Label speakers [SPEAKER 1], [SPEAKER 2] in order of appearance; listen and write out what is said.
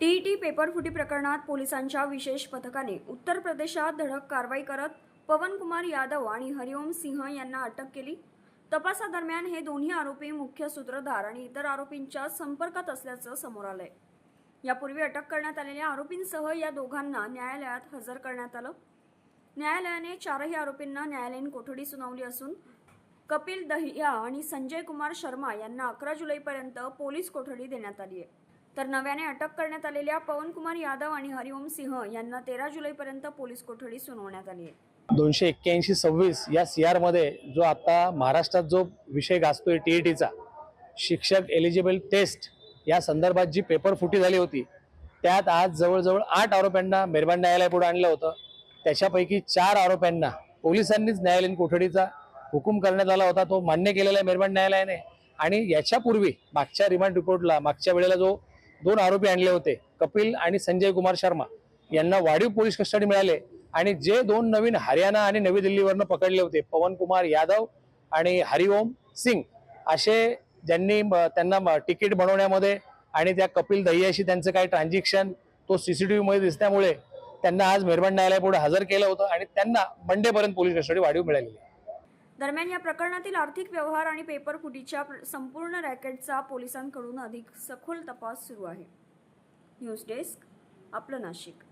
[SPEAKER 1] TET पेपरफुटी प्रकरणात पोलिसांच्या विशेष पथकाने उत्तर प्रदेशात धडक कारवाई करत पवन कुमार यादव आणि हरिओम सिंह यांना अटक केली। तपासादरम्यान हे दोन्ही आरोपी मुख्य सूत्रधार आणि इतर आरोपींच्या संपर्कात असल्याचं समोर आलंय। यापूर्वी अटक करण्यात आलेल्या आरोपींसह या दोघांना न्यायालयात हजर करण्यात आलं। न्यायालयाने चारही आरोपींना न्यायालयीन कोठडी सुनावली असून कपिल दहिया आणि संजय कुमार शर्मा यांना 11 जुलैपर्यंत पोलीस कोठडी देण्यात आली आहे। तर नव्याने अटक करण्यात आलेल्या पवन कुमार यादव आणि हरिओम सिंह यांना 13 जुलैपर्यंत पोलीस कोठडी सुनावण्यात आली आहे।
[SPEAKER 2] 281-26 या सीआर मध्ये जो आता महाराष्ट्रात जो विषय गाजतोय टीईटीचा शिक्षक एलिजिबल टेस्ट या संदर्भात जी पेपर फुटी झाली होती, त्यात आज जवळजवळ 8 आरोपींना मेहरबान न्यायालयापुढे आणलं होतं। त्याच्यापैकी 4 आरोपींना पोलिसांनीच न्यायालयीन कोठडीचा हुकूम करण्यात आला होता, तो मान्य केलेला आहे मेहरबान न्यायालयाने। आणि याच्यापूर्वी मागच्या रिमांड रिपोर्टला मागच्या वेळेला जो 2 आरोपी आणले होते, कपिल आणि संजय कुमार शर्मा यांना वाढीव पोलीस कस्टडी मिळाले आणि जे 2 नवीन हरियाणा आणि नवी दिल्लीवरनं पकडले होते, पवन कुमार यादव आणि हरिओम सिंग असे, ज्यांनी त्यांना तिकीट बनवण्यामध्ये आणि त्या कपिल दहियाशी त्यांचं काही ट्रान्झॅक्शन तो सीसीटीव्ही मध्ये दिसल्यामुळे त्यांना आज मेहरबान न्यायालयापुढे हजर केलं होतं आणि त्यांना मंडेपर्यंत पोलीस कस्टडी वाढीव मिळाली।
[SPEAKER 1] दरम्यान या प्रकरणातील आर्थिक व्यवहार आणि पेपर फुटीच्या संपूर्ण रॅकेटचा पोलिसांकडून अधिक सखोल तपास सुरू आहे। न्यूज डेस्क, आपलं नाशिक।